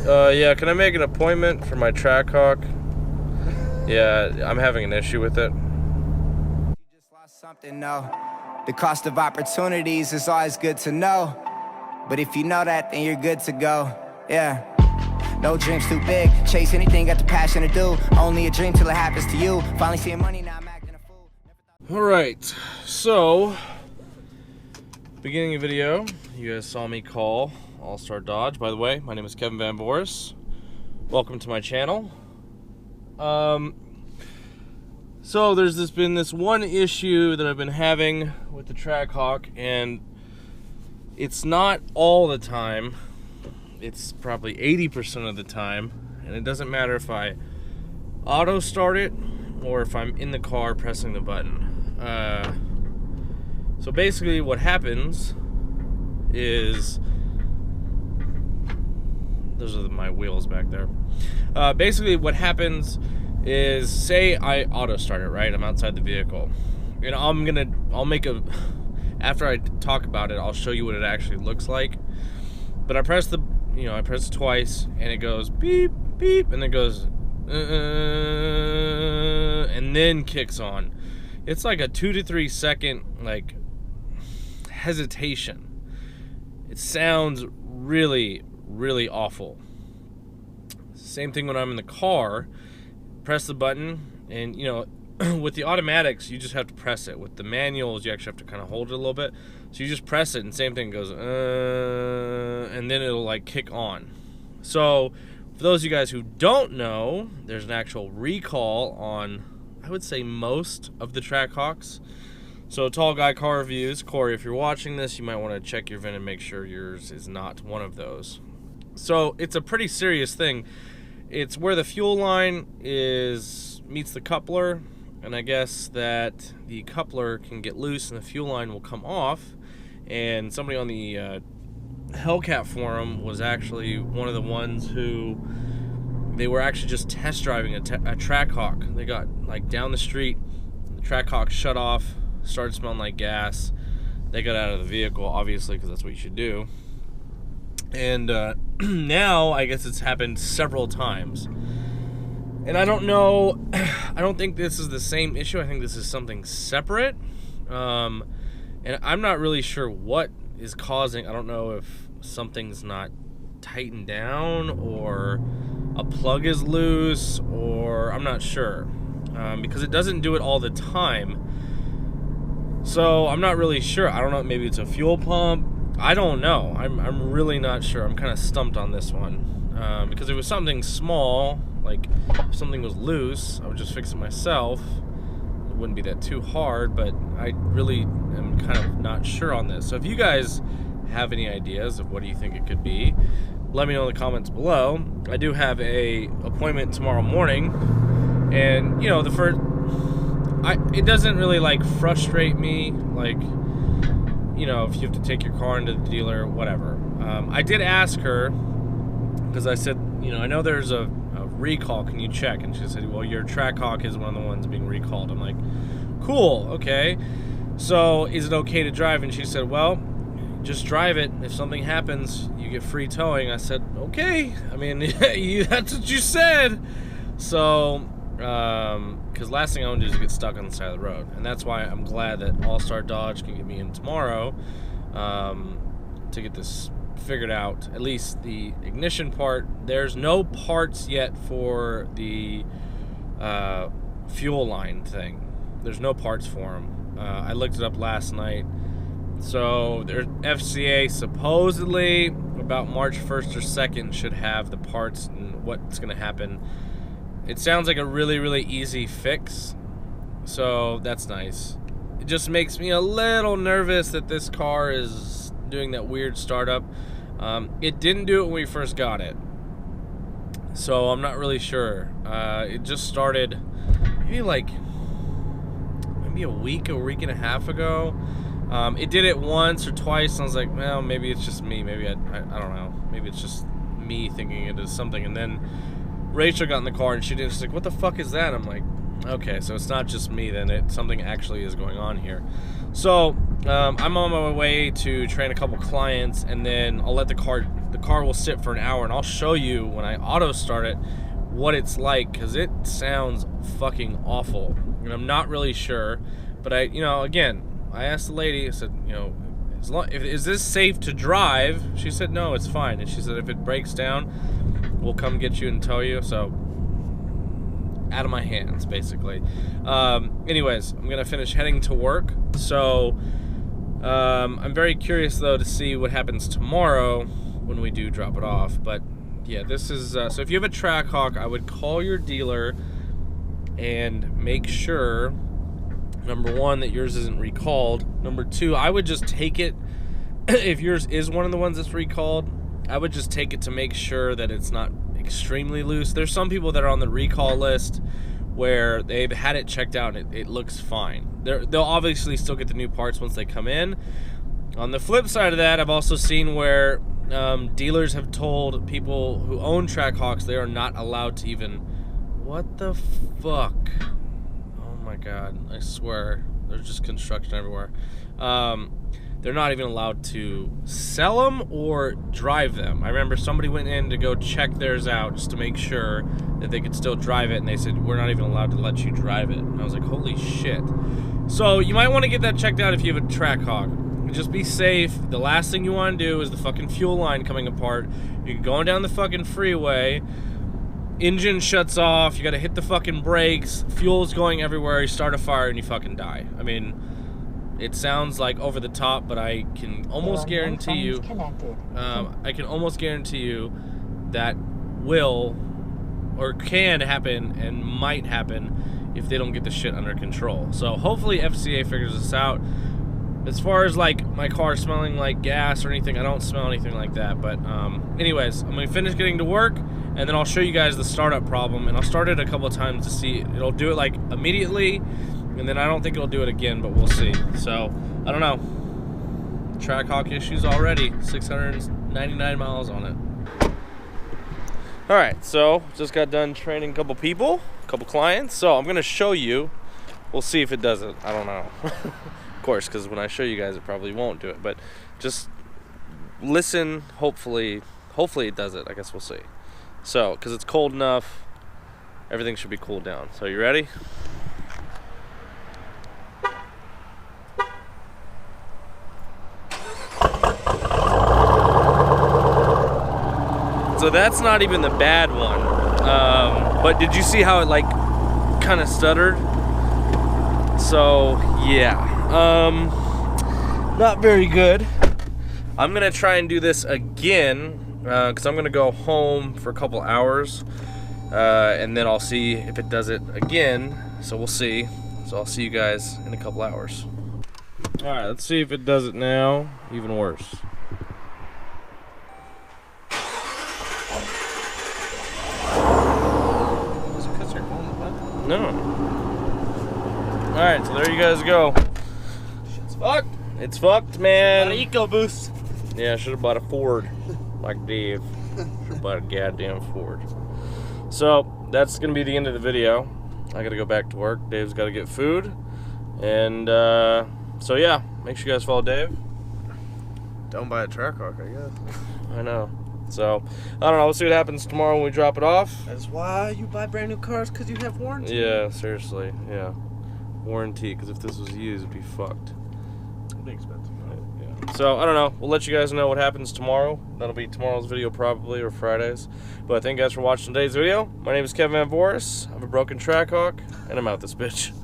Yeah, can I make an appointment for my Trackhawk? Yeah, I'm having an issue with it. You just lost something, no. The cost of opportunities is always good to know. But if you know that, then you're good to go. Yeah. No dreams too big. Chase anything, got the passion to do. Only a dream till it happens to you. Finally seeing money, now I'm acting a fool. Alright, so beginning of video, you guys saw me call All-Star Dodge. By the way, my name is Kevin Van Voris. Welcome to my channel. So there's been this one issue that I've been having with the Trackhawk, and it's not all the time. It's probably 80% of the time, and it doesn't matter if I auto start it or if I'm in the car pressing the button. So basically what happens is, those are my wheels back there. Basically what happens is, say I auto start it, right? I'm outside the vehicle. And I'll make a, after I talk about it, I'll show you what it actually looks like. But I press the, I press it twice and it goes beep, beep, and it goes, and then kicks on. It's like a 2 to 3 second, like, hesitation. It sounds really, really awful. Same thing when I'm in the car. Press the button, and with the automatics you just have to press it. With the manuals you actually have to kind of hold it a little bit, so you just press it and same thing goes and then it'll like kick on. So for those of you guys who don't know, there's an actual recall on, I would say, most of the Trackhawks. So Tall Guy Car Reviews, Corey, if you're watching this, you might want to check your VIN and make sure yours is not one of those. So it's a pretty serious thing. It's where the fuel line meets the coupler, and I guess that the coupler can get loose and the fuel line will come off. And somebody on the Hellcat forum was actually one of the ones who, they were actually just test driving a Trackhawk. They got like down the street, the Trackhawk shut off, started smelling like gas. They got out of the vehicle, obviously, because that's what you should do. And now I guess it's happened several times, and I don't know, I don't think this is the same issue. I think this is something separate, and I'm not really sure what is causing. I don't know if something's not tightened down or a plug is loose, or I'm not sure, because it doesn't do it all the time. So I'm not really sure. I don't know, maybe it's a fuel pump. I don't know. I'm really not sure. I'm kind of stumped on this one, because if it was something small, like if something was loose, I would just fix it myself. It wouldn't be that too hard, but I really am kind of not sure on this. So if you guys have any ideas of what do you think it could be, let me know in the comments below. I do have a appointment tomorrow morning, and the first, it doesn't really like frustrate me, like, if you have to take your car into the dealer, whatever. I did ask her, because I said, I know there's a recall, can you check? And she said, well, your Trackhawk is one of the ones being recalled. I'm like, cool, okay. So is it okay to drive? And she said, well, just drive it. If something happens, you get free towing. I said, okay. I mean, that's what you said. So, because last thing I want to do is get stuck on the side of the road, and that's why I'm glad that All-Star Dodge can get me in tomorrow, to get this figured out, at least the ignition part. There's no parts yet for the fuel line thing. There's no parts for them. I looked it up last night. So their FCA supposedly about March 1st or 2nd should have the parts and what's going to happen. It sounds like a really, really easy fix, so that's nice. It just makes me a little nervous that this car is doing that weird startup. It didn't do it when we first got it, so I'm not really sure. It just started maybe a week and a half ago. It did it once or twice, and I was like, well, maybe it's just me. Maybe I don't know. Maybe it's just me thinking it is something, and then Rachel got in the car and she's like, what the fuck is that? I'm like, okay, so it's not just me then, something actually is going on here. So I'm on my way to train a couple clients, and then I'll let the the car will sit for an hour, and I'll show you when I auto start it what it's like, because it sounds fucking awful. And I'm not really sure, but again, I asked the lady, I said, is this safe to drive? She said, no, it's fine. And she said, if it breaks down, we'll come get you and tow you. So, out of my hands, basically. Anyways, I'm going to finish heading to work. So, I'm very curious, though, to see what happens tomorrow when we do drop it off. But, yeah, this is... so, if you have a Trackhawk, I would call your dealer and make sure... Number one, that yours isn't recalled. Number two, I would just take it, if yours is one of the ones that's recalled, I would just take it to make sure that it's not extremely loose. There's some people that are on the recall list where they've had it checked out and it looks fine. They'll obviously still get the new parts once they come in. On the flip side of that, I've also seen where dealers have told people who own Trackhawks they are not allowed to even... What the fuck? Oh my god, I swear, there's just construction everywhere. They're not even allowed to sell them or drive them. I remember somebody went in to go check theirs out just to make sure that they could still drive it, and they said, we're not even allowed to let you drive it. And I was like, holy shit. So you might want to get that checked out if you have a Trackhawk. Just be safe. The last thing you want to do is the fucking fuel line coming apart. You're going down the fucking freeway, engine shuts off, you gotta hit the fucking brakes, fuel's going everywhere, you start a fire and you fucking die. I mean, it sounds like over the top, but I can almost guarantee you, that will or can happen and might happen if they don't get the shit under control. So hopefully FCA figures this out. As far as like my car smelling like gas or anything, I don't smell anything like that. But anyways, I'm gonna finish getting to work, and then I'll show you guys the startup problem, and I'll start it a couple of times to see. It'll do it like immediately, and then I don't think it'll do it again, but we'll see. So I don't know. Trackhawk issues already. 699 miles on it. All right, so just got done training a couple people, a couple clients. So I'm gonna show you. We'll see if it does it. I don't know. Of course, because when I show you guys, it probably won't do it. But just listen. Hopefully it does it. I guess we'll see. So, because it's cold enough, everything should be cooled down. So, you ready? So that's not even the bad one. But did you see how it like kind of stuttered? So yeah, not very good. I'm gonna try and do this again because I'm gonna go home for a couple hours and then I'll see if it does it again. So we'll see. So I'll see you guys in a couple hours. All right, let's see if it does it now. Even worse. No. Alright, so there you guys go. Shit's fucked. It's fucked, man. Got an EcoBoost. Yeah, I should have bought a Ford. Like Dave. Should have bought a goddamn Ford. So, that's going to be the end of the video. I got to go back to work. Dave's got to get food. And, so yeah. Make sure you guys follow Dave. Don't buy a Trackhawk, I guess. I know. So, I don't know. We'll see what happens tomorrow when we drop it off. That's why you buy brand new cars, because you have warranty. Yeah, seriously. Yeah. Warranty, because if this was used, it'd be fucked. It'd be expensive. Yeah. So, I don't know. We'll let you guys know what happens tomorrow. That'll be tomorrow's video probably, or Friday's. But thank you guys for watching today's video. My name is Kevin Voris. I have a broken Trackhawk, and I'm out this bitch.